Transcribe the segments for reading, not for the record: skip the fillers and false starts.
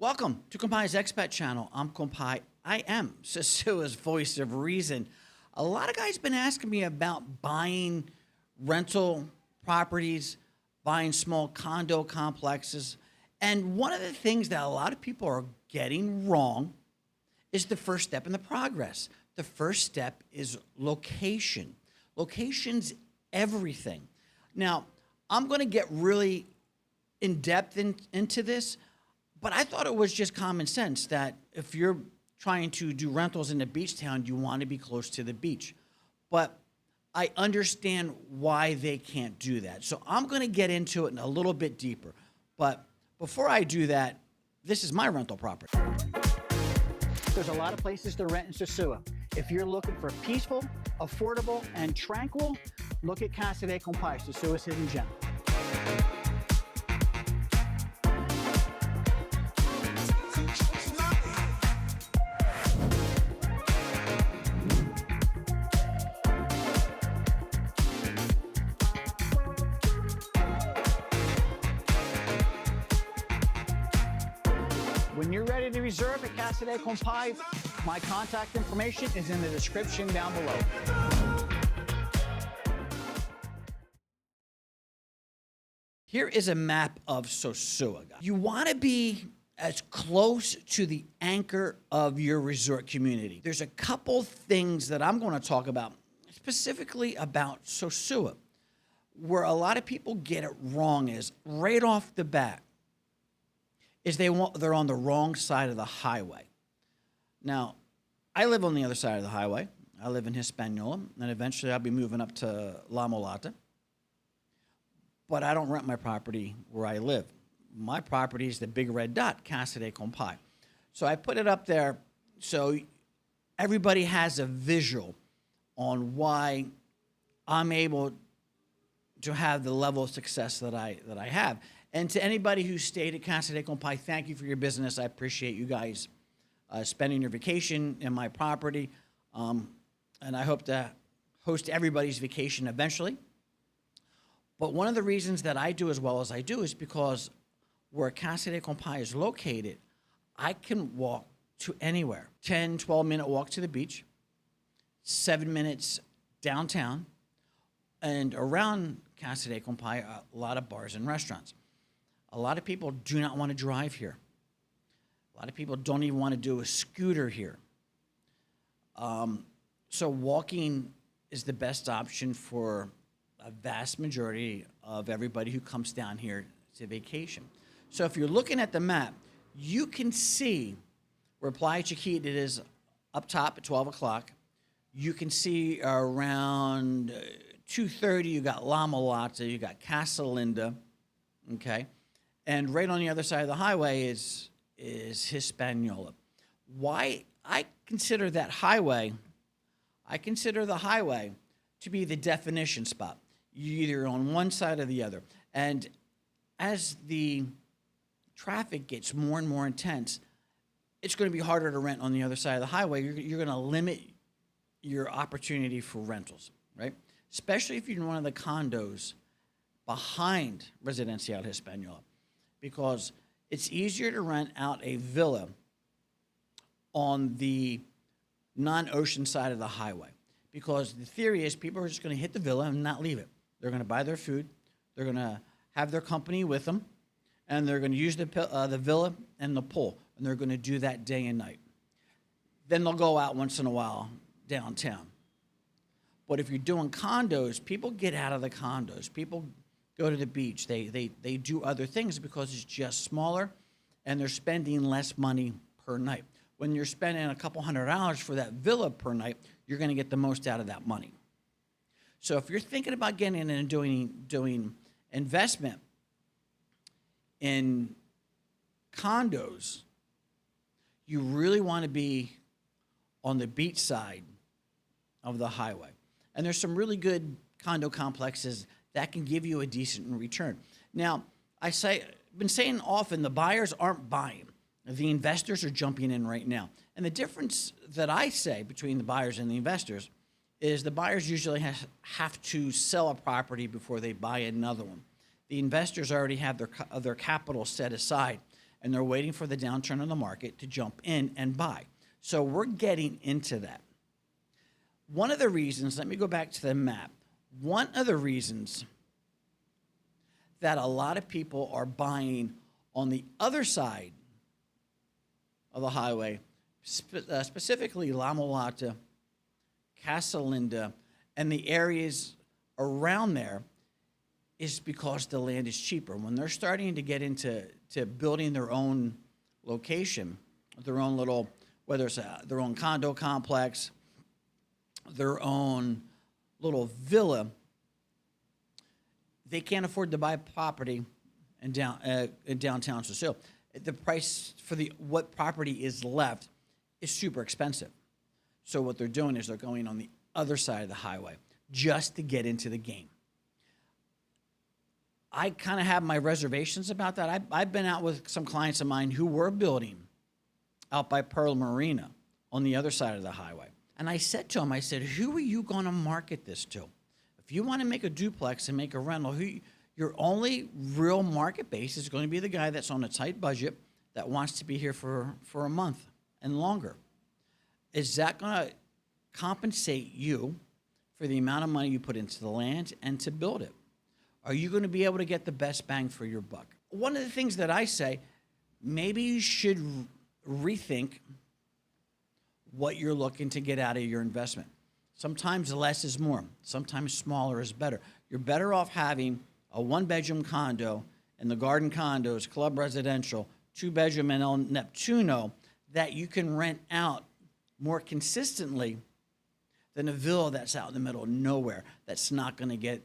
Welcome to Compai's Expat channel. I'm Compai. I am Sisua's voice of reason. A lot of guys been asking me about buying rental properties, buying small condo complexes. And one of the things that a lot of people are getting wrong is the first step in the progress. The first step is location. Location's everything. Now, I'm going to get really in depth into this, but I thought it was just common sense that if you're trying to do rentals in a beach town, you want to be close to the beach. But I understand why they can't do that. So I'm going to get into it a little bit deeper. But before I do that, this is my rental property. There's a lot of places to rent in Sisua. If you're looking for peaceful, affordable, and tranquil, look at Casa de Compai, Sisua's hidden gem. When you're ready to reserve at Casa de Compai, my contact information is in the description down below. Here is a map of Sisua. You want to be as close to the anchor of your resort community. There's a couple things that I'm going to talk about, specifically about Sisua, where a lot of people get it wrong is right off the bat, is they're on the wrong side of the highway. Now, I live on the other side of the highway. I live in Hispaniola, and eventually I'll be moving up to La Mulata. But I don't rent my property where I live. My property is the big red dot, Casa de Compai. So I put it up there so everybody has a visual on why I'm able to have the level of success that I have. And to anybody who stayed at Casa de Compai, thank you for your business. I appreciate you guys spending your vacation in my property. And I hope to host everybody's vacation eventually. But one of the reasons that I do as well as I do is because where Casa de Compai is located, I can walk to anywhere. 10, 12-minute walk to the beach, 7 minutes downtown, and around Casa de Compai, a lot of bars and restaurants. A lot of people do not want to drive here. A lot of people don't even want to do a scooter here. So walking is the best option for a vast majority of everybody who comes down here to vacation. So if you're looking at the map, you can see where Playa Chiquita is up top at 12 o'clock. You can see around 2:30, you got La Mulata, you got Casa Linda, okay? And right on the other side of the highway is Hispaniola. Why I consider that highway, I consider the highway to be the definition spot. You're either on one side or the other. And as the traffic gets more and more intense, it's going to be harder to rent on the other side of the highway. You're going to limit your opportunity for rentals, right? Especially if you're in one of the condos behind Residencial Hispaniola, because it's easier to rent out a villa on the non-ocean side of the highway, because the theory is people are just going to hit the villa and not leave it. They're going to buy their food, they're going to have their company with them, and they're going to use the villa and the pool, and they're going to do that day and night. Then they'll go out once in a while downtown. But if you're doing condos, people get out of the condos. People go to the beach. They do other things because it's just smaller, and they're spending less money per night. When you're spending a couple $100 for that villa per night, you're going to get the most out of that money. So if you're thinking about getting in and doing investment in condos, you really want to be on the beach side of the highway. And there's some really good condo complexes that can give you a decent return. Now, I've been saying often the buyers aren't buying. The investors are jumping in right now. And the difference that I say between the buyers and the investors is the buyers usually have to sell a property before they buy another one. The investors already have their capital set aside, and they're waiting for the downturn in the market to jump in and buy. So we're getting into that. One of the reasons, let me go back to the map. One of the reasons that a lot of people are buying on the other side of the highway, specifically La Mulata, Casa Linda, and the areas around there, is because the land is cheaper. When they're starting to get into building their own location, their own little, whether it's their own condo complex, their own little villa, they can't afford to buy property in downtown Cecil. The price for what property is left is super expensive. So what they're doing is they're going on the other side of the highway just to get into the game. I kind of have my reservations about that. I've been out with some clients of mine who were building out by Pearl Marina on the other side of the highway. And I said to them, I said, who are you going to market this to? If you want to make a duplex and make a rental, your only real market base is going to be the guy that's on a tight budget that wants to be here for a month and longer. Is that going to compensate you for the amount of money you put into the land and to build it? Are you going to be able to get the best bang for your buck? One of the things that I say, maybe you should rethink what you're looking to get out of your investment. Sometimes less is more. Sometimes smaller is better. You're better off having a one-bedroom condo in the Garden Condos, Club Residential, two-bedroom in El Neptuno that you can rent out more consistently than a villa that's out in the middle of nowhere that's not going to get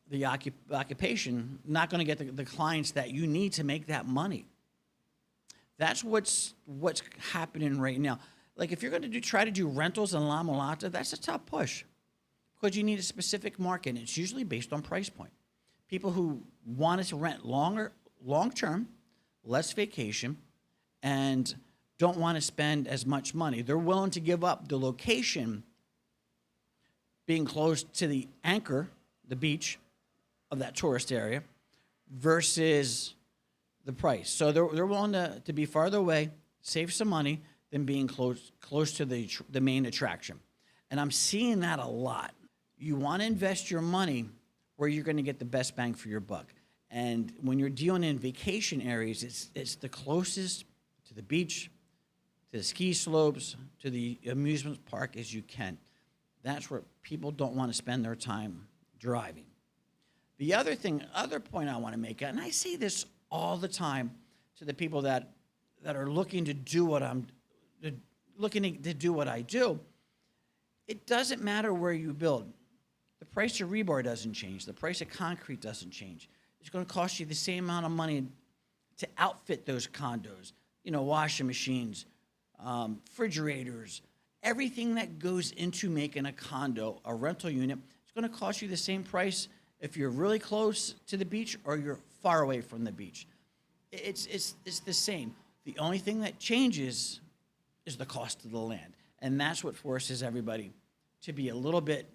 the occupation, not going to get the clients that you need to make that money. That's what's happening right now. Like if you're going to try to do rentals in La Mulata, that's a tough push because you need a specific market, and it's usually based on price point. People who want to rent long-term, less vacation, and don't want to spend as much money. They're willing to give up the location being close to the anchor, the beach, of that tourist area versus the price. So they're willing to be farther away, save some money, than being close to the main attraction. And I'm seeing that a lot. You want to invest your money where you're going to get the best bang for your buck. And when you're dealing in vacation areas, it's the closest to the beach, to the ski slopes, to the amusement park as you can. That's where people don't want to spend their time driving. The other point I want to make, and I say this all the time to the people that are looking to do what I do, it doesn't matter where you build. The price of rebar doesn't change. The price of concrete doesn't change. It's going to cost you the same amount of money to outfit those condos. You know, washing machines, refrigerators, everything that goes into making a condo, a rental unit, it's going to cost you the same price if you're really close to the beach or you're far away from the beach. It's the same. The only thing that changes is the cost of the land. And that's what forces everybody to be a little bit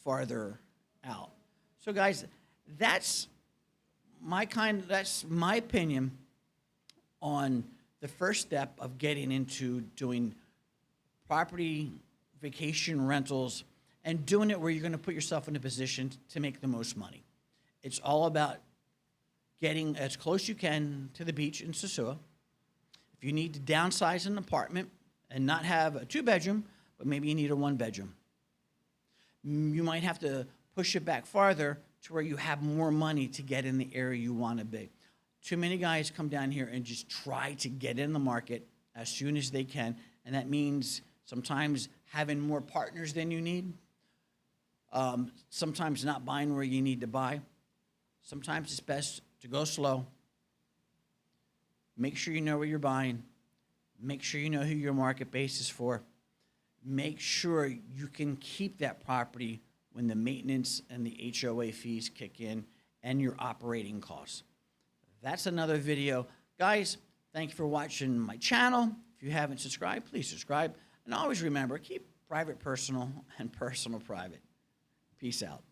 farther out. So guys, that's my opinion on the first step of getting into doing property vacation rentals and doing it where you're going to put yourself in a position to make the most money. It's all about getting as close you can to the beach in Sosua. If you need to downsize an apartment and not have a two-bedroom, but maybe you need a one-bedroom, you might have to push it back farther to where you have more money to get in the area you want to be. Too many guys come down here and just try to get in the market as soon as they can, and that means sometimes having more partners than you need, sometimes not buying where you need to buy. Sometimes it's best to go slow. Make sure you know where you're buying. Make sure you know who your market base is for. Make sure you can keep that property when the maintenance and the HOA fees kick in and your operating costs. That's another video. Guys, thank you for watching my channel. If you haven't subscribed, please subscribe. And always remember, keep private personal and personal private. Peace out.